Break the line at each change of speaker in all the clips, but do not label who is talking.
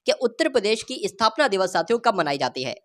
कि उत्तर प्रदेश की स्थापना दिवस साथियों कब मनाई जाती है?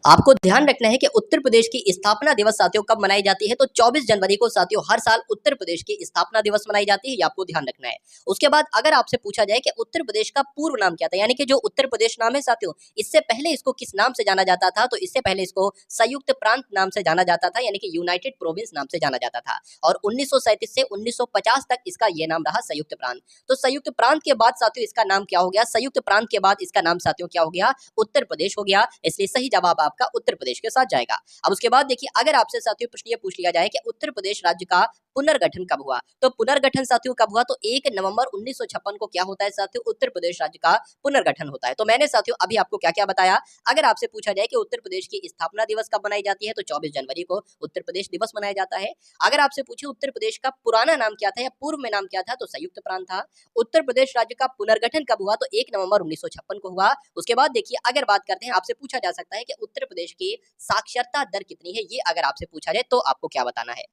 आपको ध्यान रखना है कि उत्तर प्रदेश की स्थापना दिवस साथियों कब मनाई जाती है, तो 24 जनवरी को साथियों हर साल उत्तर प्रदेश की स्थापना दिवस मनाई जाती है, ये आपको ध्यान रखना है। उसके बाद अगर आपसे पूछा जाए कि उत्तर प्रदेश का पूर्व नाम क्या था, यानी कि जो उत्तर प्रदेश नाम है साथियों, इससे पहले इसको किस नाम से जाना जाता था, तो इससे पहले इसको संयुक्त प्रांत नाम से जाना जाता था, यानी कि यूनाइटेड प्रोविंस नाम से जाना जाता था। और 1937 से 1950 तक इसका ये नाम रहा संयुक्त प्रांत। तो संयुक्त प्रांत के बाद साथियों इसका नाम क्या हो गया? संयुक्त प्रांत के बाद इसका नाम साथियों क्या हो गया? उत्तर प्रदेश हो गया। इसलिए सही जवाब आपका उत्तर प्रदेश के साथ जाएगा। अब उसके बाद देखिए, अगर आपसे साथियों प्रश्न ये पूछ लिया जाए कि उत्तर प्रदेश राज्य का पुनर्गठन कब हुआ, तो पुनर्गठन साथियों कब हुआ? तो 1 नवंबर 1956 को क्या होता है साथियों? उत्तर प्रदेश राज्य का पुनर्गठन होता है। तो मैंने साथियों अभी आपको क्या-क्या बताया। अगर आपसे पूछा जाए कि उत्तर प्रदेश की स्थापना दिवस कब मनाई जाती है, तो 24 जनवरी को उत्तर प्रदेश दिवस मनाया जाता है। अगर आपसे पूछे उत्तर प्रदेश का पुराना नाम क्या था या पूर्व में नाम क्या था, तो संयुक्त प्रांत था। उत्तर प्रदेश राज्य का पुनर्गठन कब हुआ, तो 1 नवंबर 1956 को हुआ। उसके बाद देखिए, अगर बात करते हैं, आपसे पूछा जा सकता है कि उत्तर प्रदेश की साक्षरता दर कितनी है, ये अगर आपसे पूछा जाए तो आपको क्या बताना है?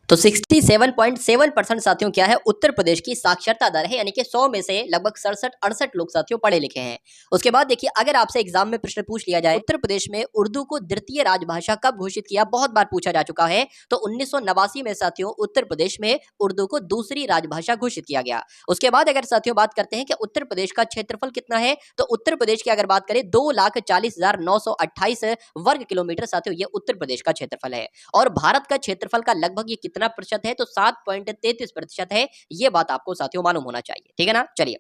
तो 67.7% साथियों क्या है? उत्तर प्रदेश की साक्षरता दर है, यानी कि 100 में से लगभग 67-68 लोग साथियों पढ़े लिखे हैं। उसके बाद देखिए, अगर आपसे एग्जाम में प्रश्न पूछ लिया जाए, उत्तर प्रदेश में उर्दू को द्वितीय राजभाषा कब घोषित किया? बहुत बार पूछा जा चुका है। तो 1989 में साथियों उत्तर प्रदेश में उर्दू को दूसरी राजभाषा घोषित किया गया। उसके बाद अगर साथियों बात करते हैं कि उत्तर प्रदेश का क्षेत्रफल कितना है, तो उत्तर प्रदेश की अगर बात करें 2,40,928 वर्ग किलोमीटर साथियों, ये उत्तर प्रदेश का क्षेत्रफल है। और भारत का क्षेत्रफल का लगभग ये कितना प्रतिशत है, तो 7.33% है। ये बात आपको साथियों मालूम होना चाहिए, ठीक है ना? चलिए,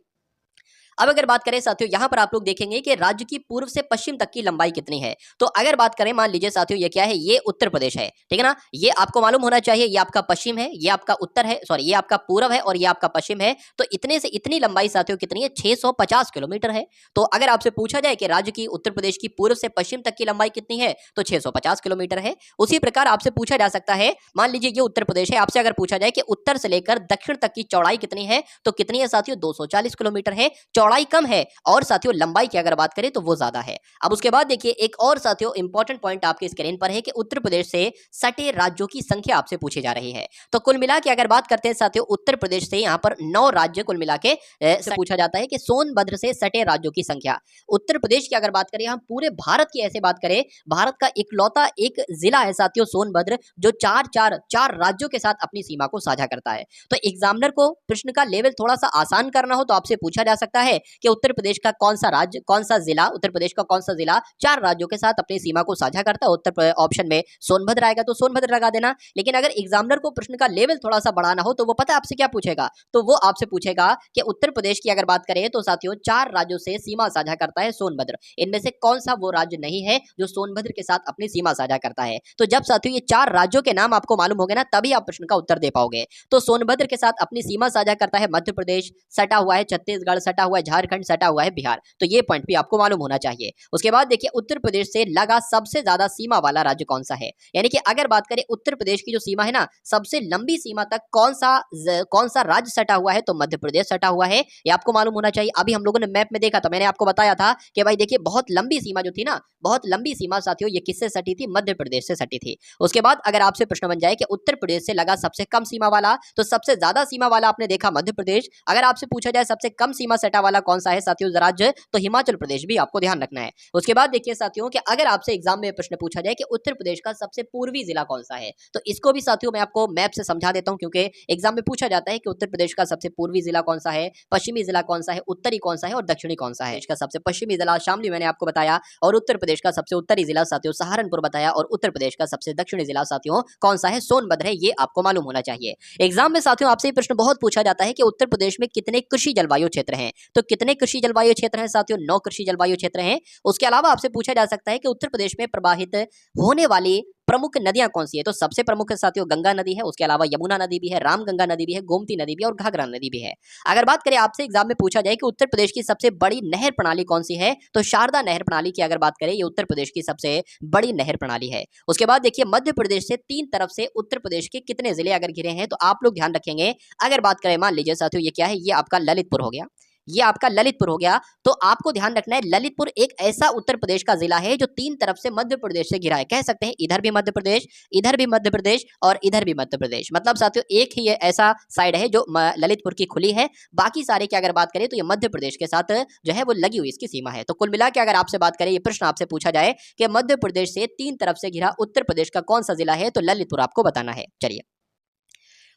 अब अगर बात करें साथियों, यहाँ पर आप लोग देखेंगे कि राज्य की पूर्व से पश्चिम तक की लंबाई कितनी है। तो अगर बात करें, मान लीजिए साथियों ये क्या है? ये उत्तर प्रदेश है, ठीक है ना? ये आपको मालूम होना चाहिए, ये आपका पश्चिम है, ये आपका उत्तर है, सॉरी ये आपका पूर्व है और ये आपका पश्चिम है। तो इतने से इतनी लंबाई साथियों कितनी है? 650 किलोमीटर है। तो अगर आपसे पूछा जाए कि राज्य की उत्तर प्रदेश की पूर्व से पश्चिम तक की लंबाई कितनी है, तो 650 किलोमीटर है। उसी प्रकार आपसे पूछा जा सकता है, मान लीजिए ये उत्तर प्रदेश है, आपसे अगर पूछा जाए कि उत्तर से लेकर दक्षिण तक की चौड़ाई कितनी है, तो कितनी है साथियों? 240 किलोमीटर है। चौड़ाई कम है और साथियों लंबाई की अगर बात करें तो वो ज्यादा है। अब उसके बाद देखिए, एक और साथियों इंपॉर्टेंट पॉइंट आपके स्क्रीन पर है कि उत्तर प्रदेश से सटे राज्यों की संख्या आपसे पूछी जा रही है। तो कुल मिला के अगर बात करते हैं साथियों, उत्तर प्रदेश से यहाँ पर 9 राज्य कुल मिला के से पूछा जाता है कि सोनभद्र से सटे राज्यों की संख्या। उत्तर प्रदेश की अगर बात करें, हम पूरे भारत की ऐसे बात करें, भारत का इकलौता एक जिला है साथियों सोनभद्र, जो चार राज्यों के साथ अपनी सीमा को साझा करता है। तो एग्जामिनर को प्रश्न का लेवल थोड़ा सा आसान करना हो तो आपसे पूछा जा सकता है कि उत्तर प्रदेश का कौन सा राज्य, कौन सा जिला, उत्तर प्रदेश का कौन सा जिला 4 राज्यों के साथ अपनी सीमा को साझा करता है? उत्तर ऑप्शन में सोनभद्र आएगा, तो सोनभद्र लगा देना। लेकिन अगर एग्जामिनर को प्रश्न का लेवल थोड़ा सा बढ़ाना हो तो वो पता है आपसे क्या पूछेगा? तो वो आपसे पूछेगा कि उत्तर प्रदेश की अगर बात करें तो साथियों 4 राज्यों से सीमा साझा करता है सोनभद्र, इनमें से कौन सा वो राज्य नहीं है जो सोनभद्र के साथ अपनी सीमा साझा करता है? तो जब साथियों ये 4 राज्यों के नाम आपको मालूम होंगे ना, तभी आप प्रश्न का उत्तर दे पाओगे। तो सोनभद्र के साथ अपनी सीमा साझा करता है मध्य प्रदेश, सटा हुआ है छत्तीसगढ़, सटा हुआ है झारखंड, सटा हुआ है बिहार। तो ये पॉइंट भी आपको मालूम होना चाहिए। उसके बाद देखिए, उत्तर प्रदेश से लगा सबसे ज्यादा सीमा वाला राज्य कौन सा है? यानी कि अगर बात करें उत्तर प्रदेश की जो सीमा है ना, सबसे लंबी सीमा तक कौन सा राज्य सटा हुआ है, तो मध्य प्रदेश सटा हुआ है। ये आपको मालूम होना चाहिए। अभी हम लोगों ने मैप में देखा था, मैंने आपको बताया था कि भाई देखिए, बहुत लंबी सीमा जो थी ना, बहुत लंबी सीमा साथियों, ये किससे सटी थी? मध्य प्रदेश से सटी थी। उसके बाद अगर आपसे प्रश्न बन जाए कि उत्तर प्रदेश से लगा सबसे कम सीमा वाला, तो सबसे ज्यादा सीमा वाला आपने देखा मध्य प्रदेश। अगर आपसे पूछा जाए सबसे कम सीमा सटा वाला कौन सा है साथियों राज्य, तो हिमाचल प्रदेश भी आपको ध्यान रखना है। उसके बाद देखिए साथियों कि अगर आपसे एग्जाम में प्रश्न पूछा जाए कि उत्तर प्रदेश का सबसे पूर्वी जिला कौन सा है, तो इसको भी साथियों मैं आपको मैप से समझा देता हूं, क्योंकि एग्जाम में पूछा जाता है कि उत्तर प्रदेश का सबसे पूर्वी जिला कौन सा है, पश्चिमी जिला कौन सा है, उत्तरी कौन सा है और दक्षिणी कौन सा है। इसका सबसे पश्चिमी जिला शामली मैंने आपको बताया, और उत्तर प्रदेश का सबसे उत्तरी जिला साथियों सहारनपुर बताया, और उत्तर प्रदेश का सबसे दक्षिणी जिला साथियों कौन सा है? सोनभद्र है। ये आपको मालूम होना चाहिए। एग्जाम में साथियों आपसे प्रश्न बहुत पूछा जाता है कि उत्तर प्रदेश में कितने कृषि जलवायु क्षेत्र हैं, तो कितने कृषि जलवायु क्षेत्र हैं साथियों? 9 कृषि जलवायु क्षेत्र हैं। उसके अलावा आपसे पूछा जा सकता है कि उत्तर प्रदेश में प्रवाहित होने वाली प्रमुख नदियां कौन सी है, तो सबसे प्रमुख साथियों गंगा नदी है, उसके अलावा यमुना नदी भी है, रामगंगा नदी भी है, गोमती नदी भी है और घाघरा नदी भी है। अगर बात करें आपसे एग्जाम में पूछा जाए कि उत्तर प्रदेश की सबसे बड़ी नहर प्रणाली कौन सी है, तो शारदा नहर प्रणाली की अगर बात करें, ये उत्तर प्रदेश की सबसे बड़ी नहर प्रणाली है। उसके बाद देखिए, मध्य प्रदेश से 3 तरफ से उत्तर प्रदेश के कितने जिले अगर घिरे हैं, तो आप लोग ध्यान रखेंगे। अगर बात करें, मान लीजिए साथियों ये क्या है? ये आपका ललितपुर हो गया, ये आपका ललितपुर हो गया। तो आपको ध्यान रखना है ललितपुर एक ऐसा उत्तर प्रदेश का जिला है जो तीन तरफ से मध्य प्रदेश से घिरा है। कह सकते हैं इधर भी मध्य प्रदेश, इधर भी मध्य प्रदेश और इधर भी मध्य प्रदेश। मतलब साथियों एक ही ये ऐसा साइड है जो ललितपुर की खुली है, बाकी सारे की अगर बात करें तो ये मध्य प्रदेश के साथ जो है वो लगी हुई इसकी सीमा है। तो कुल मिला के अगर आपसे बात करें, ये प्रश्न आपसे पूछा जाए कि मध्य प्रदेश से तीन तरफ से घिरा उत्तर प्रदेश का कौन सा जिला है, तो ललितपुर आपको बताना है। चलिए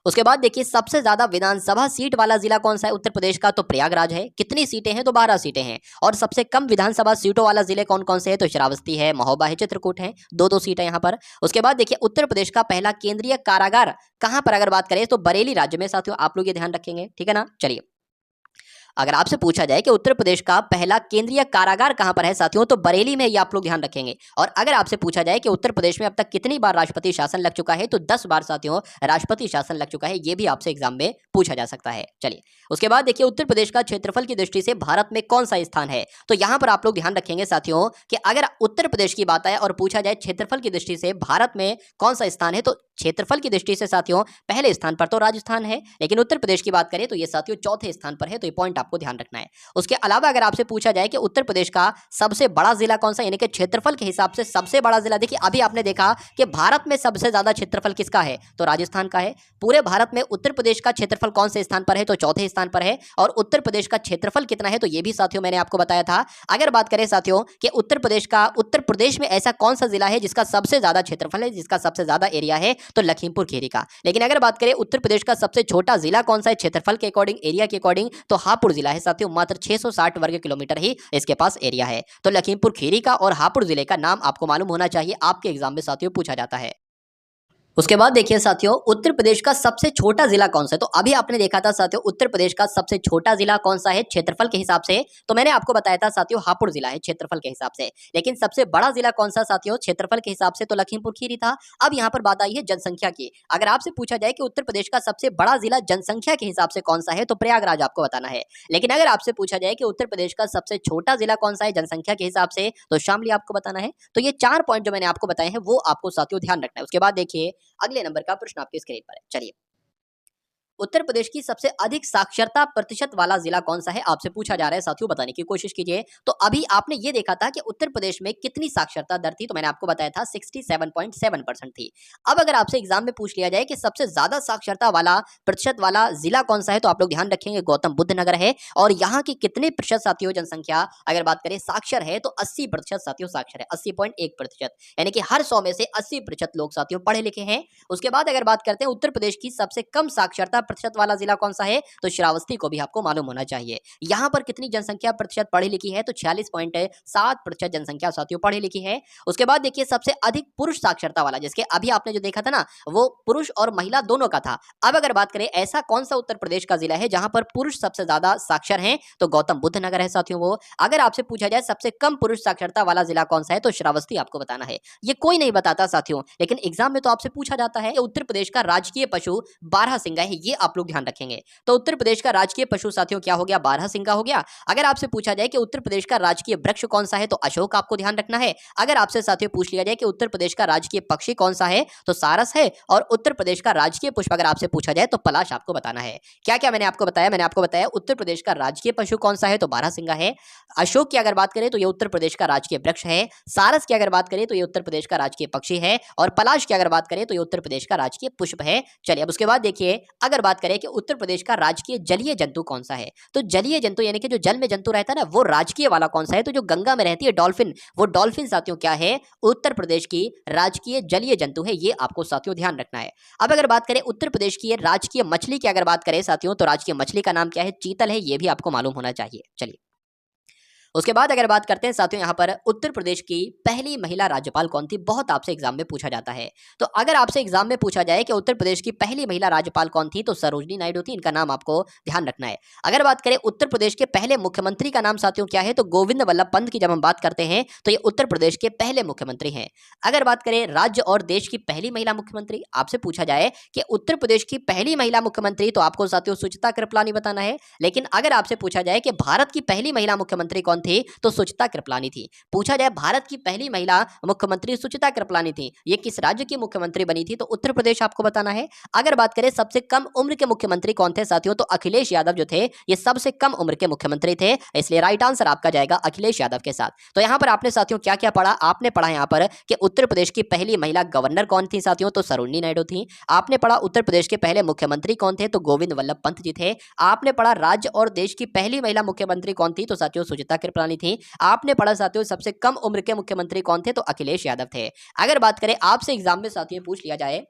उसके बाद देखिए सबसे ज्यादा विधानसभा सीट वाला जिला कौन सा है उत्तर प्रदेश का, तो प्रयागराज है। कितनी सीटें हैं, तो 12 सीटें हैं। और सबसे कम विधानसभा सीटों वाला जिले कौन कौन से हैं, तो श्रावस्ती है, महोबा है, चित्रकूट है, दो सीटें यहाँ पर। उसके बाद देखिए उत्तर प्रदेश का पहला केंद्रीय कारागार कहां पर अगर बात करें तो बरेली राज्य में। साथियों आप लोग ये ध्यान रखेंगे, ठीक है ना। चलिए अगर आपसे पूछा जाए कि उत्तर प्रदेश का पहला केंद्रीय कारागार कहां पर है साथियों, तो बरेली में, ये आप लोग ध्यान रखेंगे। और अगर आपसे पूछा जाए कि उत्तर प्रदेश में अब तक कितनी बार राष्ट्रपति शासन लग चुका है, तो 10 बार साथियों राष्ट्रपति शासन लग चुका है। ये भी आपसे एग्जाम में पूछा जा सकता है। चलिए उसके बाद देखिए उत्तर प्रदेश का क्षेत्रफल की दृष्टि से भारत में कौन सा स्थान है, तो यहां पर आप लोग ध्यान रखेंगे साथियों कि अगर उत्तर प्रदेश की बात आए और पूछा जाए क्षेत्रफल की दृष्टि से भारत में कौन सा स्थान है, तो क्षेत्रफल की दृष्टि से साथियों पहले स्थान पर तो राजस्थान है, लेकिन उत्तर प्रदेश की बात करें तो ये साथियों चौथे स्थान पर है। तो ये पॉइंट आपको ध्यान रखना है। उसके अलावा अगर आपसे पूछा जाए कि उत्तर प्रदेश का सबसे बड़ा जिला कौन सा, यानी कि क्षेत्रफल के हिसाब से सबसे बड़ा जिला, देखिए अभी आपने देखा कि भारत में सबसे ज्यादा क्षेत्रफल किसका है, तो राजस्थान का है। पूरे भारत में उत्तर प्रदेश का क्षेत्रफल कौन से स्थान पर है, तो चौथे स्थान पर है। और उत्तर प्रदेश का क्षेत्रफल कितना है, तो ये भी साथियों मैंने आपको बताया था। अगर बात करें साथियों कि उत्तर प्रदेश में ऐसा कौन सा जिला है जिसका सबसे ज्यादा क्षेत्रफल है, जिसका सबसे ज्यादा एरिया है, तो लखीमपुर खीरी का। लेकिन अगर बात करें उत्तर प्रदेश का सबसे छोटा जिला कौन सा है क्षेत्रफल के अकॉर्डिंग, एरिया के अकॉर्डिंग, तो हापुड़ जिला है साथियों। मात्र 660 वर्ग किलोमीटर ही इसके पास एरिया है। तो लखीमपुर खीरी का और हापुड़ जिले का नाम आपको मालूम होना चाहिए, आपके एग्जाम में साथियों पूछा जाता है। उसके बाद देखिए साथियों उत्तर प्रदेश का सबसे छोटा जिला कौन सा है, तो अभी आपने देखा था साथियों उत्तर प्रदेश का सबसे छोटा जिला कौन सा है क्षेत्रफल के हिसाब से, तो मैंने आपको बताया था साथियों हापुड़ जिला है क्षेत्रफल के हिसाब से। लेकिन सबसे बड़ा जिला कौन सा साथियों क्षेत्रफल के हिसाब से, तो लखीमपुर खीरी था। अब यहाँ पर बात आई है जनसंख्या की। अगर आपसे पूछा जाए कि उत्तर प्रदेश का सबसे बड़ा जिला जनसंख्या के हिसाब से कौन सा है, तो प्रयागराज आपको बताना है। लेकिन अगर आपसे पूछा जाए कि उत्तर प्रदेश का सबसे छोटा जिला कौन सा है जनसंख्या के हिसाब से, तो शामली आपको बताना है। तो ये 4 पॉइंट जो मैंने आपको बताए हैं वो आपको साथियों ध्यान रखना है। उसके बाद देखिए अगले नंबर का प्रश्न आपकी स्क्रीन पर है। चलिए उत्तर प्रदेश की सबसे अधिक साक्षरता प्रतिशत वाला जिला कौन सा है, आपसे पूछा जा रहा है साथियों, बताने की कोशिश कीजिए। तो अभी आपने ये देखा था कि उत्तर प्रदेश में कितनी साक्षरता दर थी, तो मैंने आपको बताया था 67.7% थी। अब अगर आपसे एग्जाम में पूछ लिया जाए कि सबसे ज्यादा साक्षरता वाला प्रतिशत वाला जिला कौन सा है, तो आप लोग ध्यान रखेंगे गौतम बुद्ध नगर है। और यहाँ की कितने प्रतिशत साथियों जनसंख्या अगर बात करें साक्षर है, तो 80% साथियों साक्षर है, 80.1%। यानी कि हर 100 में से 80% लोग साथियों पढ़े लिखे हैं। उसके बाद अगर बात करते हैं उत्तर प्रदेश की सबसे कम साक्षरता प्रतिशत वाला जिला कौन सा है, तो श्रावस्ती को भी आपको मालूम होना चाहिए। यहाँ पर कितनी जनसंख्या प्रतिशत पढ़ी लिखी है, तो 46.7% जनसंख्या साथियों पढ़ी लिखी है। उसके बाद देखिए सबसे अधिक पुरुष साक्षरता वाला, जिसके अभी आपने जो देखा था ना वो पुरुष और महिला दोनों का था। अब अगर बात करें ऐसा कौन सा उत्तर प्रदेश का जिला है जहां पर पुरुष सबसे ज्यादा साक्षर हैं, तो गौतम बुद्ध नगर है साथियों वो। अगर आपसे पूछा जाए सबसे कम पुरुष साक्षरता वाला जिला कौन सा है, तो श्रावस्ती आपको बताना है। ये कोई नहीं बताता साथियों, लेकिन एग्जाम में तो आपसे पूछा जाता है। उत्तर प्रदेश का राजकीय पशु बारहसिंगा है, ये आप लोग ध्यान रखेंगे। तो उत्तर प्रदेश का राजकीय पशु साथियों क्या हो गया, बारहसिंगा हो गया। अगर आपसे पूछा जाए कि उत्तर प्रदेश का राजकीय वृक्ष कौन सा है, तो अशोक आपको ध्यान रखना है। अगर आपसे साथियों पूछ लिया जाए कि उत्तर प्रदेश का राजकीय पक्षी कौन सा है, तो सारस है। और उत्तर प्रदेश का राजकीय पुष्प अगर आपसे पूछा जाए तो पलाश आपको बताना है। क्या क्या मैंने आपको बताया, मैंने आपको बताया उत्तर प्रदेश का राजकीय पशु कौन सा है, तो बारहसिंगा है। अशोक की अगर बात करें तो ये उत्तर प्रदेश का राजकीय वृक्ष है। सारस की अगर बात करें तो ये उत्तर प्रदेश का राजकीय पक्षी है। और पलाश की अगर बात करें तो ये उत्तर प्रदेश का राजकीय पुष्प है। चलिए अब उसके बाद देखिए अगर बात करें कि उत्तर प्रदेश का राजकीय जलीय जंतु कौन सा है, तो जलीय जंतु यानी कि जो जल में जंतु रहता है ना, वो राजकीय वाला कौन सा है, तो जो गंगा में रहती है डॉल्फिन, वो डॉल्फिन साथियों क्या है, उत्तर प्रदेश की राजकीय जलीय जंतु है। ये आपको साथियों ध्यान रखना है। अब अगर बात करें उत्तर प्रदेश की राजकीय मछली की अगर बात करें साथियों, तो राजकीय मछली का नाम क्या है, चीतल है। ये भी आपको मालूम होना चाहिए। चलिए उसके बाद अगर बात करते हैं साथियों यहाँ पर उत्तर प्रदेश की पहली महिला राज्यपाल कौन थी, बहुत आपसे एग्जाम में पूछा जाता है। तो अगर आपसे एग्जाम में पूछा जाए कि उत्तर प्रदेश की पहली महिला राज्यपाल कौन थी, तो सरोजनी नायडू थी। इनका नाम आपको ध्यान रखना है। अगर बात करें उत्तर प्रदेश के पहले मुख्यमंत्री का नाम साथियों क्या है, तो गोविंद वल्लभ पंत की जब हम बात करते हैं तो ये उत्तर प्रदेश के पहले मुख्यमंत्री हैं। अगर बात करें राज्य और देश की पहली महिला मुख्यमंत्री, आपसे पूछा जाए कि उत्तर प्रदेश की पहली महिला मुख्यमंत्री, तो आपको साथियों सुचित्रा कृपलानी बताना है। लेकिन अगर आपसे पूछा जाए कि भारत की पहली महिला मुख्यमंत्री कौन थी तो सुचिता कृपलानी थी। पूछा जाए भारत की पहली महिला मुख्यमंत्री सुचिता कृपलानी थी, ये किस राज्य की मुख्यमंत्री बनी थी? तो उत्तर प्रदेश आपको बताना है। अगर बात करें सबसे कम उम्र के मुख्यमंत्री कौन थे साथियों, तो अखिलेश यादव जो थे ये सबसे कम उम्र के मुख्यमंत्री थे, इसलिए राइट आंसर आपका जाएगा अखिलेश यादव के साथ। तो यहां पर आपने साथियों क्या क्या पढ़ा? आपने पढ़ा यहां पर कि उत्तर प्रदेश की पहली महिला गवर्नर कौन थी साथियों, तो सरोजिनी नायडू थी। आपने पढ़ा उत्तर प्रदेश के पहले मुख्यमंत्री कौन थे, तो गोविंद वल्लभ पंत जी थे। आपने पढ़ा राज्य और देश की पहली महिला मुख्यमंत्री कौन थी, तो साथियों सुचिता कृपलानी थी। आपने पढ़ा साथियों सबसे कम उम्र के मुख्यमंत्री कौन थे, तो अखिलेश यादव थे। अगर बात करें आपसे एग्जाम में साथियों पूछ लिया जाए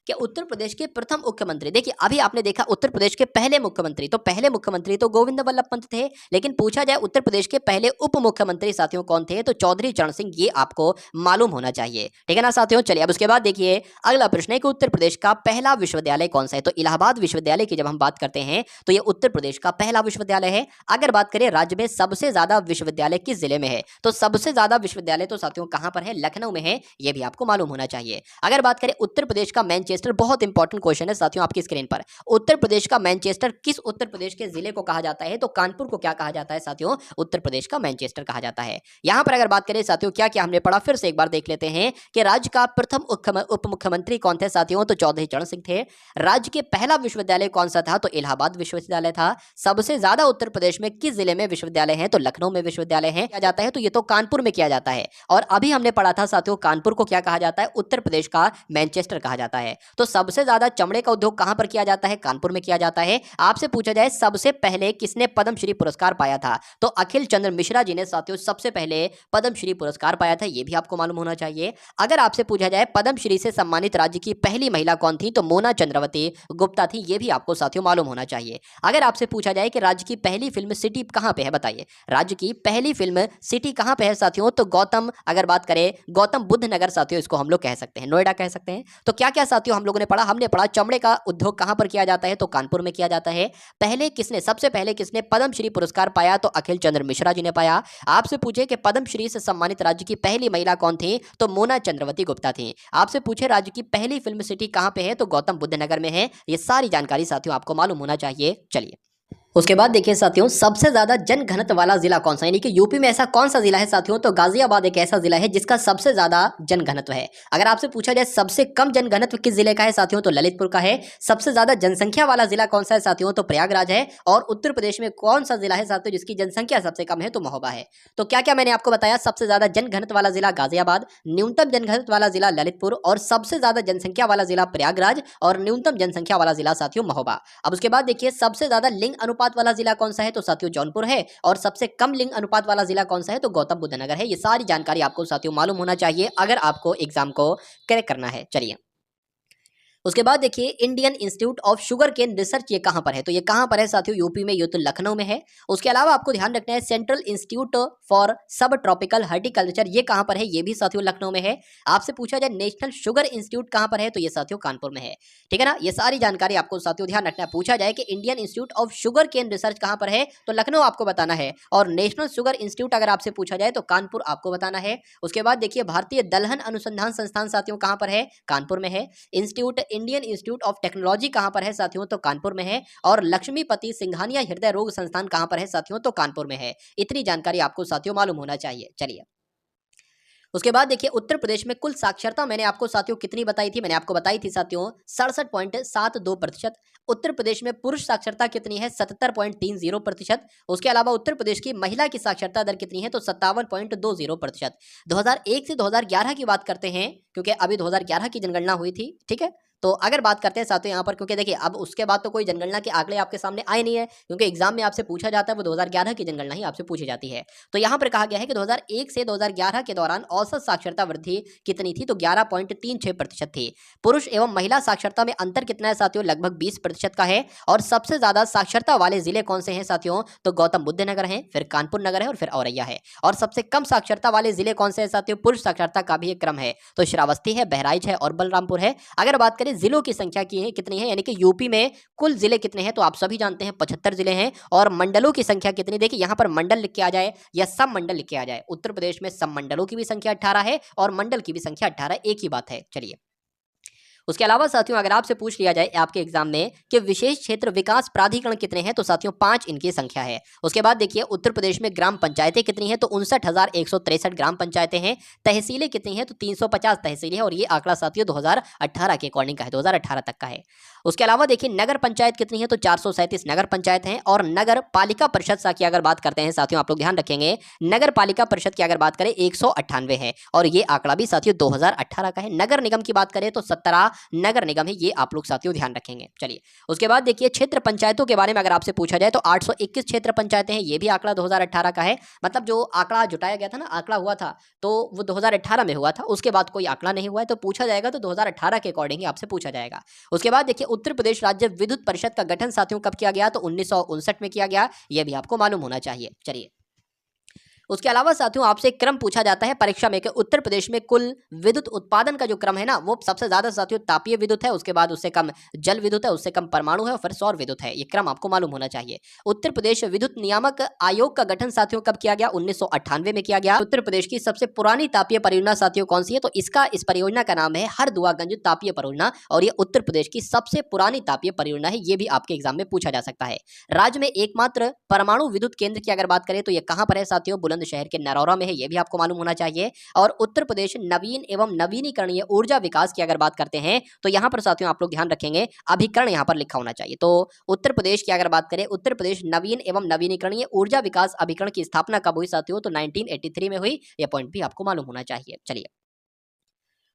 कि उत्तर प्रदेश के प्रथम मुख्यमंत्री, देखिए अभी आपने देखा उत्तर प्रदेश के पहले मुख्यमंत्री, तो पहले मुख्यमंत्री तो गोविंद वल्लभ पंत थे, लेकिन पूछा जाए उत्तर प्रदेश के पहले उप मुख्यमंत्री साथियों कौन थे, तो चौधरी चरण सिंह, ये आपको मालूम होना चाहिए, ठीक है ना साथियों। चलिए अब उसके बाद देखिए अगला प्रश्न है कि उत्तर प्रदेश का पहला विश्वविद्यालय कौन सा है, तो इलाहाबाद विश्वविद्यालय की जब हम बात करते हैं तो ये उत्तर प्रदेश का पहला विश्वविद्यालय है। अगर बात करें राज्य में सबसे ज्यादा विश्वविद्यालय किस जिले में है, तो सबसे ज्यादा विश्वविद्यालय तो साथियों कहां पर है, लखनऊ में है, यह भी आपको मालूम होना चाहिए। अगर बात करें उत्तर प्रदेश का मैनचेस्टर, बहुत इंपॉर्टेंट क्वेश्चन है साथियों आपकी स्क्रीन पर, उत्तर प्रदेश का मैनचेस्टर किस उत्तर प्रदेश के जिले को कहा जाता है, तो कानपुर को क्या कहा जाता है साथियों, उत्तर प्रदेश का मैनचेस्टर कहा जाता है। यहां पर अगर बात करें साथियों क्या क्या हमने पढ़ा, फिर से एक बार देख लेते हैं कि राज्य का प्रथम उप मुख्यमंत्री कौन थे साथियों, तो चौधरी चरण सिंह थे। राज्य के पहला विश्वविद्यालय कौन सा था, तो इलाहाबाद विश्वविद्यालय था। सबसे ज्यादा उत्तर प्रदेश में किस जिले में विश्वविद्यालय है, तो लखनऊ में विश्वविद्यालय है किया जाता है, तो ये तो कानपुर में किया जाता है। और अभी हमने पढ़ा था साथियों कानपुर को क्या कहा जाता है, उत्तर प्रदेश का मैनचेस्टर कहा जाता है। तो सबसे ज्यादा चमड़े का उद्योग कहां पर किया जाता है, कानपुर में किया जाता है। आपसे पूछा जाए सबसे पहले किसने पद्मश्री पुरस्कार पाया था, तो अखिल चंद्र मिश्रा जी ने साथियों सबसे पहले पद्मश्री पुरस्कार पाया था, यह भी आपको मालूम होना चाहिए। अगर आपसे पूछा जाए पद्मश्री से सम्मानित राज्य की पहली महिला कौन थी, तो मोना चंद्रवती गुप्ता थी, यह भी आपको साथियों मालूम होना चाहिए। अगर आपसे पूछा जाए कि राज्य की पहली फिल्म सिटी कहां पे है, बताइए राज्य की पहली फिल्म सिटी कहां पे है साथियों, तो गौतम, अगर बात करें गौतम बुद्ध नगर साथियों, इसको हम लोग कह सकते हैं, नोएडा कह सकते हैं। तो क्या क्या साथियों हम लोगों ने पढ़ा, हमने पढ़ा चमड़े का उद्योग कहां पर किया जाता है, तो कानपुर में किया जाता है। पहले किसने, सबसे पहले किसने पद्मश्री पुरस्कार पाया, तो अखिल चंद्र मिश्रा जी ने पाया। आपसे पूछे कि पद्मश्री से सम्मानित राज्य की पहली महिला कौन थी, तो मोना चंद्रवती गुप्ता थी। आपसे पूछे राज्य की पहली फिल्म सिटी कहां पे है, तो गौतम बुद्ध नगर में है। ये सारी जानकारी साथियों आपको मालूम होना चाहिए। चलिए उसके बाद देखिए साथियों सबसे ज्यादा जनघनत्व वाला जिला कौन सा, यानी कि यूपी में ऐसा कौन सा जिला है साथियों, तो गाजियाबाद एक ऐसा जिला है जिसका सबसे ज्यादा जनघनत्व है। अगर आपसे पूछा जाए सबसे कम जनघनत्व किस जिले का है साथियों, तो ललितपुर का है। सबसे ज्यादा जनसंख्या वाला जिला कौन सा है साथियों, तो प्रयागराज है। और उत्तर प्रदेश में कौन सा जिला है साथियों जिसकी जनसंख्या सबसे कम है, तो महोबा है। तो क्या क्या मैंने आपको बताया, सबसे ज्यादा जनघनत्व वाला जिला गाजियाबाद, न्यूनतम जनघनत्व वाला जिला ललितपुर, और सबसे ज्यादा जनसंख्या वाला जिला प्रयागराज, और न्यूनतम जनसंख्या वाला जिला साथियों महोबा। अब उसके बाद देखिए सबसे ज्यादा लिंग अनुपात वाला जिला कौन सा है, तो साथियों जौनपुर है। और सबसे कम लिंग अनुपात वाला जिला कौन सा है, तो गौतम बुद्ध नगर है। ये सारी जानकारी आपको साथियों मालूम होना चाहिए अगर आपको एग्जाम को क्रैक करना है। चलिए उसके बाद देखिए Indian Institute of Sugarcane Research ये कहां पर है, तो ये कहां पर है साथियों, यूपी में, ये तो लखनऊ में है। उसके अलावा आपको ध्यान रखना है सेंट्रल इंस्टीट्यूट फॉर सब ट्रॉपिकल हॉर्टिकल्चर ये कहां पर है, ये भी साथियों लखनऊ में है। आपसे पूछा जाए नेशनल शुगर इंस्टीट्यूट कहां पर है, तो ये साथियों कानपुर में है, ठीक है ना। ये सारी जानकारी आपको साथियों ध्यान रखना है। पूछा जाए कि Indian Institute of Sugarcane Research कहां पर है, तो लखनऊ आपको बताना है। और नेशनल शुगर इंस्टीट्यूट अगर आपसे पूछा जाए तो कानपुर आपको बताना है। उसके बाद देखिए भारतीय दलहन अनुसंधान संस्थान साथियों कहां पर है, कानपुर में है। Institute Indian Institute of technology कहां पर है साथियों, तो कानपुर में है। और लक्ष्मीपति सिंघानिया हृदय रोग संस्थान कहां पर है साथियों, तो कानपुर में है। इतनी जानकारी आपको साथियों मालूम होना चाहिए। चलिए उसके बाद देखिए उत्तर प्रदेश में कुल साक्षरता मैंने आपको साथियों कितनी बताई थी, मैंने आपको बताई थी साथियों 67.72%। उत्तर प्रदेश में पुरुष साक्षरता कितनी है, 77.30%। उसके अलावा उत्तर प्रदेश की महिला की साक्षरता दर कितनी है, तो 57.20%। 2001 से 2011 की बात करते हैं क्योंकि अभी 2011 की जनगणना हुई थी, ठीक है। तो अगर बात करते हैं साथियों यहाँ पर, क्योंकि देखिए अब उसके बाद तो कोई जनगणना के आंकड़े आपके सामने आए नहीं है, क्योंकि एग्जाम में आपसे पूछा जाता है वो 2011 की जनगणना ही आपसे पूछी जाती है। तो यहाँ पर कहा गया है कि 2001 से 2011 के दौरान औसत साक्षरता वृद्धि कितनी थी, तो 11.36% थी। पुरुष एवं महिला साक्षरता में अंतर कितना है साथियों, लगभग 20% का है। और सबसे ज्यादा साक्षरता वाले जिले कौन से हैं साथियों, तो गौतम बुद्ध नगर है, फिर कानपुर नगर है, और फिर औरैया है। और सबसे कम साक्षरता वाले जिले कौन से हैं साथियों, पुरुष साक्षरता का भी एक क्रम है, तो श्रावस्ती है, बहराइच है, और बलरामपुर है। अगर बात करें जिलों की संख्या की है कितनी है, यानी कि यूपी में कुल जिले कितने हैं, तो आप सभी जानते हैं 75 जिले हैं। और मंडलों की संख्या कितनी, देखिए यहां पर मंडल लिख के आ जाए या सब मंडल लिख के आ जाए, उत्तर प्रदेश में सब मंडलों की भी संख्या 18 है और मंडल की भी संख्या 18, एक ही बात है। चलिए उसके अलावा साथियों अगर आपसे पूछ लिया जाए आपके एग्जाम में कि विशेष क्षेत्र विकास प्राधिकरण कितने हैं, तो साथियों 5 इनकी संख्या है। उसके बाद देखिए उत्तर प्रदेश में ग्राम पंचायतें कितनी हैं, तो 59,163 ग्राम पंचायतें हैं। तहसीलें कितनी हैं, तो 350 तहसीलें हैं, और ये आंकड़ा साथियों 2018 के अकॉर्डिंग का है, 2018 तक का है। उसके अलावा देखिए नगर पंचायत कितनी है, तो 437 नगर पंचायत हैं। और नगर पालिका परिषद की अगर बात करते हैं साथियों, आप लोग ध्यान रखेंगे नगर पालिका परिषद की अगर बात करें 198 है, और ये आंकड़ा भी साथियों 2018 का है। नगर निगम की बात करें तो 17 नगर निगम है, ये आप लोग साथियों ध्यान रखेंगे। चलिए उसके बाद देखिए क्षेत्र पंचायतों के बारे में अगर आपसे पूछा जाए तो 821 क्षेत्र पंचायतें हैं, ये भी आंकड़ा 2018 का है। मतलब जो आंकड़ा जुटाया गया था ना, आंकड़ा हुआ था तो वो 2018 में हुआ था, उसके बाद कोई आंकड़ा नहीं हुआ है, तो पूछा जाएगा तो 2018 के अकॉर्डिंग ही आपसे पूछा जाएगा। उसके बाद देखिए उत्तर प्रदेश राज्य विद्युत परिषद का गठन साथियों कब किया गया, तो 1959 में किया गया, यह भी आपको मालूम होना चाहिए। चलिए उसके अलावा साथियों आपसे क्रम पूछा जाता है परीक्षा में कि उत्तर प्रदेश में कुल विद्युत उत्पादन का जो क्रम है ना, वो सबसे ज्यादा साथियों तापीय विद्युत है, उसके बाद उससे कम जल विद्युत है, उससे कम परमाणु है, और फिर सौर विद्युत है। ये क्रम आपको मालूम होना चाहिए। उत्तर प्रदेश विद्युत नियामक आयोग का गठन साथियों कब किया गया, 1998 में किया गया। उत्तर प्रदेश की सबसे पुरानी तापीय परियोजना साथियों कौन सी है, तो इस परियोजना का नाम है हरदुआगंज तापीय परियोजना, और ये उत्तर प्रदेश की सबसे पुरानी तापीय परियोजना है। ये भी आपके एग्जाम में पूछा जा सकता है। राज्य में एकमात्र परमाणु विद्युत केंद्र की अगर बात करें तो ये कहां पर है साथियों, बुलंदशहर के नरौरा में है, ये भी आपको मालूम होना चाहिए। और उत्तर प्रदेश नवीन एवं नवीनीकरणीय ऊर्जा विकास की अगर बात करते हैं तो यहां पर साथियों आप लोग ध्यान रखेंगे अभिकरण यहां पर लिखा होना चाहिए। तो उत्तर प्रदेश की अगर बात करें, उत्तर प्रदेश नवीन एवं नवीनीकरणीय ऊर्जा विकास अभिकरण की स्थापना कब हुई साथियों, तो 1983 में हुई। यह पॉइंट भी आपको मालूम होना चाहिए। चलिए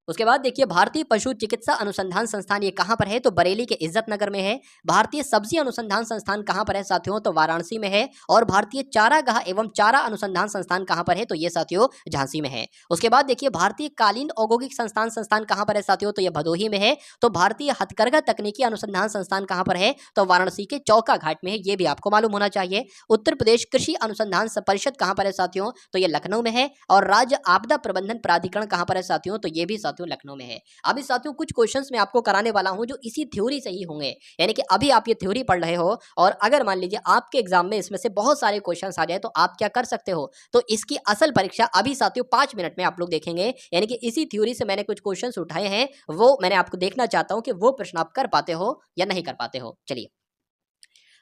उसके बाद देखिए भारतीय पशु चिकित्सा अनुसंधान संस्थान ये कहां पर है, तो बरेली के इज्जत नगर में है। भारतीय सब्जी अनुसंधान संस्थान कहां पर है साथियों, तो वाराणसी में है। और भारतीय चारागाह एवं चारा अनुसंधान संस्थान कहां पर है, तो ये साथियों झांसी में है। उसके बाद देखिए भारतीय कालीन औद्योगिक संस्थान कहां पर है साथियों, तो ये भदोही में है। तो भारतीय हथकरघा तकनीकी अनुसंधान संस्थान कहां पर है, तो वाराणसी के चौका घाट में है, ये भी आपको मालूम होना चाहिए। उत्तर प्रदेश कृषि अनुसंधान परिषद कहां पर है साथियों, तो ये लखनऊ में है। और राज्य आपदा प्रबंधन प्राधिकरण कहां पर है साथियों, तो ये भी साथियों लखनऊ में है। अभी साथियों कुछ क्वेश्चंस मैं आपको कराने वाला हूं जो इसी थ्योरी से ही होंगे, यानी कि अभी आप ये थ्योरी पढ़ रहे हो और अगर मान लीजिए आपके एग्जाम में इसमें से बहुत सारे क्वेश्चंस आ जाए तो आप क्या कर सकते हो, तो इसकी असल परीक्षा अभी साथियों 5 मिनट में आप लोग देखेंगे। यानी कि इसी थ्योरी से मैंने कुछ क्वेश्चंस उठाए हैं, वो मैंने आपको देखना चाहता हूं कि वो प्रश्न आप कर पाते हो या नहीं कर पाते हो। चलिए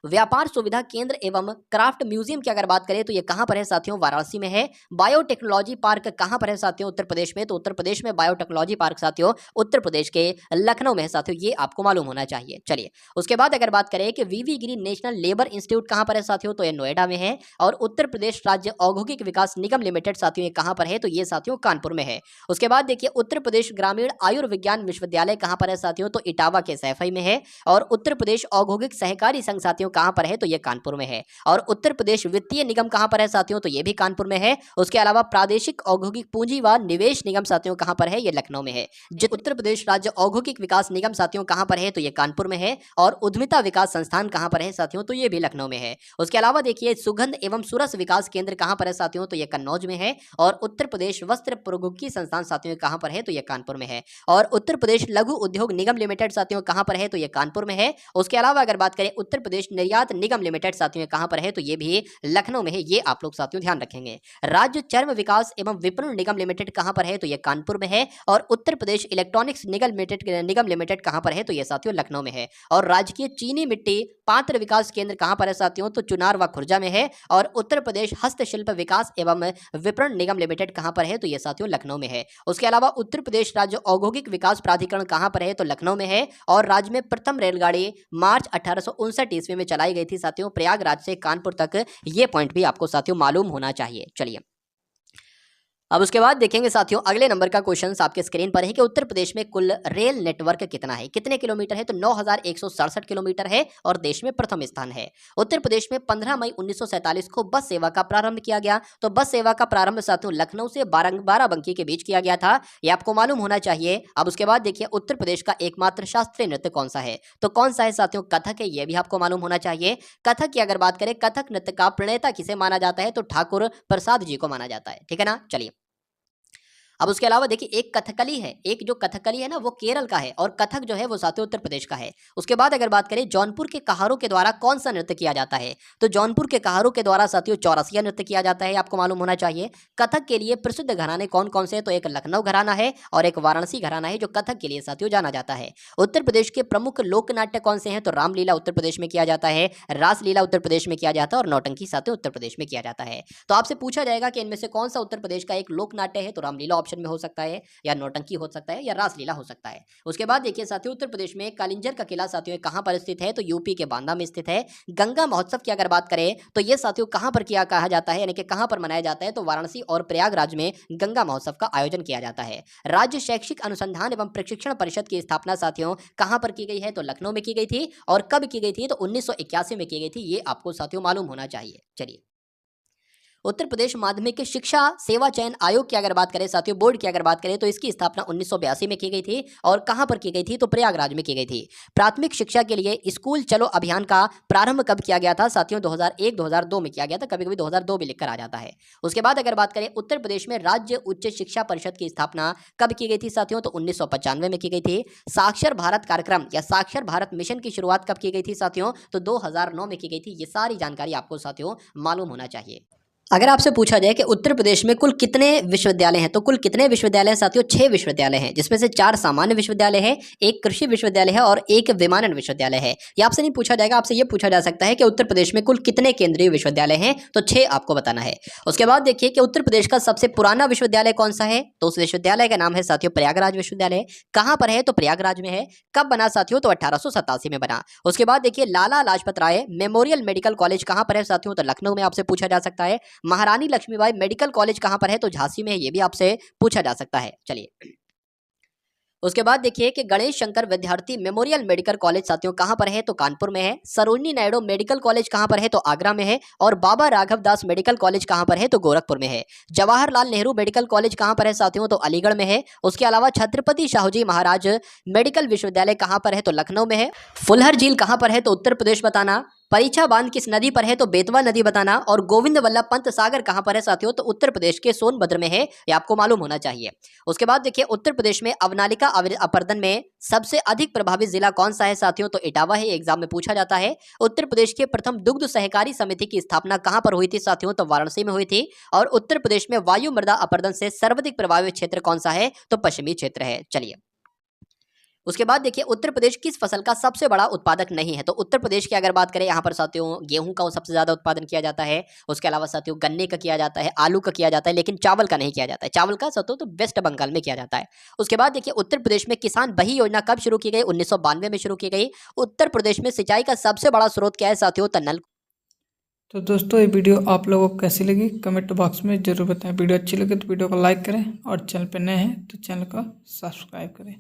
व्यापार सुविधा केंद्र एवं क्राफ्ट म्यूजियम की अगर बात करें तो ये कहां पर है साथियों, वाराणसी में है। बायोटेक्नोलॉजी पार्क कहां पर है साथियों, उत्तर प्रदेश में, तो उत्तर प्रदेश में बायोटेक्नोलॉजी पार्क साथियों उत्तर प्रदेश के लखनऊ में है साथियों, ये आपको मालूम होना चाहिए। चलिए उसके बाद अगर बात करें कि वीवी गिरी नेशनल लेबर इंस्टीट्यूट कहां पर है साथियों, तो ये नोएडा में है। और उत्तर प्रदेश राज्य औद्योगिक विकास निगम लिमिटेड साथियों ये कहां पर है, तो ये साथियों कानपुर में है। उसके बाद देखिए उत्तर प्रदेश ग्रामीण आयुर्विज्ञान विश्वविद्यालय कहां पर है साथियों, तो इटावा के सैफई में है। और उत्तर प्रदेश औद्योगिक सहकारी संघ साथियों कहां पर है, तो ये कानपुर में है। और उत्तर प्रदेश वित्तीय निगम कहां पर है साथियों, तो ये भी कानपुर में है। उसके अलावा प्रादेशिक औद्योगिक पूंजी व निवेश निगम साथियों कहां पर है, ये लखनऊ में है। उत्तर प्रदेश राज्य औद्योगिक विकास निगम साथियों कहां पर है, तो ये कानपुर में है। और उद्यमिता विकास संस्थान कहां पर है साथियों, तो ये भी लखनऊ में है। उसके अलावा देखिए सुगंध एवं सुरस विकास केंद्र कहां पर है साथियों, तो ये कन्नौज में है। और उत्तर प्रदेश वस्त्र प्रौद्योगिकी संस्थान साथियों कहां पर है, तो ये कानपुर में है। और उत्तर प्रदेश लघु उद्योग निगम लिमिटेड साथियों कहां पर है, तो ये कानपुर में है। उसके अलावा अगर बात करें उत्तर प्रदेश निर्यात निगम लिमिटेड साथियों कहां पर है, तो ये भी लखनऊ में है, ये आप लोग साथियों ध्यान रखेंगे। राज्य चर्म विकास एवं विपणन निगम लिमिटेड कहां पर है, तो ये कानपुर में है। और उत्तर प्रदेश इलेक्ट्रॉनिक्स निगम लिमिटेड कहां पर है, तो ये साथियों लखनऊ में है। और राजकीय चीनी मिट्टी पात्र विकास केंद्र कहां पर है साथियों, तो चुनार व खुर्जा में है। और उत्तर प्रदेश हस्तशिल्प विकास एवं विपणन निगम लिमिटेड कहां पर है, तो ये साथियों लखनऊ में है। उसके अलावा उत्तर प्रदेश राज्य औद्योगिक विकास प्राधिकरण कहां पर है, तो लखनऊ में है। और राज्य में प्रथम रेलगाड़ी मार्च 1859 ईस्वी में चलाई गई थी साथियों प्रयागराज से कानपुर तक, ये पॉइंट भी आपको साथियों मालूम होना चाहिए। चलिए अब उसके बाद देखेंगे साथियों अगले नंबर का क्वेश्चन आपके स्क्रीन पर है कि उत्तर प्रदेश में कुल रेल नेटवर्क कितना है, कितने किलोमीटर है, तो 9167 किलोमीटर है और देश में प्रथम स्थान है। उत्तर प्रदेश में 15 मई 1947 को बस सेवा का प्रारंभ किया गया। तो बस सेवा का प्रारंभ साथियों लखनऊ से बाराबंकी के बीच किया गया था, यह आपको मालूम होना चाहिए। अब उसके बाद देखिए उत्तर प्रदेश का एकमात्र शास्त्रीय नृत्य कौन सा है, तो कौन सा है साथियों, कथक है, यह भी आपको मालूम होना चाहिए। कथक की अगर बात करें, कथक नृत्य का प्रणेता किसे माना जाता है, तो ठाकुर प्रसाद जी को माना जाता है, ठीक है ना। चलिए अब उसके अलावा देखिए एक कथकली है, एक जो कथकली है ना वो केरल का है और कथक जो है वो साथियों उत्तर प्रदेश का है। उसके बाद अगर बात करें जौनपुर के कहारों के द्वारा कौन सा नृत्य किया जाता है, तो जौनपुर के कहारों के द्वारा साथियों चौरसिया नृत्य किया जाता है, आपको मालूम होना चाहिए। कथक के लिए प्रसिद्ध घराने कौन कौन से हैं, तो एक लखनऊ घराना है और एक वाराणसी घराना है जो कथक के लिए साथियों जाना जाता है। उत्तर प्रदेश के प्रमुख लोक नाट्य कौन से हैं, तो रामलीला उत्तर प्रदेश में किया जाता है, रासलीला उत्तर प्रदेश में किया जाता है और नौटंकी साथियों उत्तर प्रदेश में किया जाता है। तो आपसे पूछा जाएगा कि इनमें से कौन सा उत्तर प्रदेश का एक लोक नाट्य है, तो रामलीला ऑप्शन में हो सकता है, या नौटंकी हो सकता है, या रासलीला हो सकता है। उसके बाद देखिए साथियों उत्तर प्रदेश में कालिंजर का किला साथियों कहां पर स्थित है, तो यूपी के बांदा में स्थित है। गंगा महोत्सव की अगर बात करें तो ये साथियों कहां पर किया कहा जाता है, यानी कि कहां पर मनाया जाता है, तो वाराणसी और प्रयागराज में गंगा महोत्सव का आयोजन किया जाता है। राज्य शैक्षिक अनुसंधान एवं प्रशिक्षण परिषद की स्थापना साथियों कहां पर की गई है, तो लखनऊ में की गई थी। और कब की गई थी, तो 1981 में की गई थी। ये आपको साथियों मालूम होना चाहिए। चलिए, उत्तर प्रदेश माध्यमिक शिक्षा सेवा चयन आयोग की अगर बात करें साथियों, बोर्ड की अगर बात करें, तो इसकी स्थापना 1982 में की गई थी। और कहां पर की गई थी, तो प्रयागराज में की गई थी। प्राथमिक शिक्षा के लिए स्कूल चलो अभियान का प्रारंभ कब किया गया था साथियों, 2001-2002 में किया गया था। कभी कभी 2002 भी लिखकर आ जाता है। उसके बाद अगर बात करें उत्तर प्रदेश में राज्य उच्च शिक्षा परिषद की स्थापना कब की गई थी साथियों, तो 1995 में की गई थी। साक्षर भारत कार्यक्रम या साक्षर भारत मिशन की शुरुआत कब की गई थी साथियों, तो 2009 में की गई थी। ये सारी जानकारी आपको साथियों मालूम होना चाहिए। अगर आपसे पूछा जाए कि उत्तर प्रदेश में कुल कितने विश्वविद्यालय हैं, तो कुल कितने विश्वविद्यालय हैं साथियों, 6 विश्वविद्यालय हैं, जिसमें से 4 सामान्य विश्वविद्यालय है, एक कृषि विश्वविद्यालय है और एक विमानन विश्वविद्यालय है। ये आपसे नहीं पूछा जाएगा, आपसे ये पूछा जा सकता है कि उत्तर प्रदेश में कुल कितने केंद्रीय विश्वविद्यालय हैं, तो 6 आपको बताना है। उसके बाद देखिए कि उत्तर प्रदेश का सबसे पुराना विश्वविद्यालय कौन सा है, तो उस विश्वविद्यालय का नाम है साथियों प्रयागराज विश्वविद्यालय। कहाँ पर है, तो प्रयागराज में है। कब बना साथियों, तो 1887 में बना। उसके बाद देखिए Lala Lajpat Rai memorial medical college कहाँ पर है साथियों, तो लखनऊ में आपसे पूछा जा सकता है। महारानी लक्ष्मीबाई मेडिकल कॉलेज कहां पर है, तो झांसी में है। ये भी आपसे पूछा जा सकता है। चलिए, उसके बाद देखिए कि गणेश शंकर विद्यार्थी मेमोरियल मेडिकल कॉलेज साथियों कहां पर है, तो कानपुर में है। सरोजिनी नायडू मेडिकल कॉलेज कहां पर है, तो आगरा में है। और बाबा राघव दास मेडिकल कॉलेज कहां पर है, तो गोरखपुर में है। जवाहरलाल नेहरू मेडिकल कॉलेज कहां पर है साथियों, तो अलीगढ़ में है। उसके अलावा छत्रपति शाहूजी महाराज मेडिकल विश्वविद्यालय कहां पर है, तो लखनऊ में है। फुलहर झील कहां पर है, तो उत्तर प्रदेश बताना। परीक्षा बांध किस नदी पर है, तो बेतवा नदी बताना। और गोविंद वल्लभ पंत सागर कहां पर है साथियों, तो उत्तर प्रदेश के सोनभद्र में है। ये आपको मालूम होना चाहिए। उसके बाद देखिए उत्तर प्रदेश में अवनालिका अपर्दन में सबसे अधिक प्रभावित जिला कौन सा है साथियों, तो इटावा है। एग्जाम में पूछा जाता है। उत्तर प्रदेश के प्रथम दुग्ध सहकारी समिति की स्थापना कहां पर हुई थी साथियों, तो वाराणसी में हुई थी। और उत्तर प्रदेश में वायु मृदा अपर्दन से सर्वाधिक प्रभावित क्षेत्र कौन सा है, तो पश्चिमी क्षेत्र है। चलिए, उसके बाद देखिए उत्तर प्रदेश किस फसल का सबसे बड़ा उत्पादक नहीं है, तो उत्तर प्रदेश की अगर बात करें यहाँ पर साथियों गेहूं का सबसे ज्यादा उत्पादन किया जाता है। उसके अलावा साथियों गन्ने का किया जाता है, आलू का किया जाता है, लेकिन चावल का नहीं किया जाता है। चावल का साथियों तो वेस्ट बंगाल में किया जाता है। उसके बाद देखिए उत्तर प्रदेश में किसान बही योजना कब शुरू की गई, 1992 में शुरू की गई। उत्तर प्रदेश में सिंचाई का सबसे बड़ा स्रोत क्या है साथियों, तो नल।
तो दोस्तों ये वीडियो आप लोगों को कैसी लगी कमेंट बॉक्स में ज़रूर बताएं। वीडियो अच्छी लगे तो वीडियो को लाइक करें और चैनल पर नए हैं तो चैनल को सब्सक्राइब करें।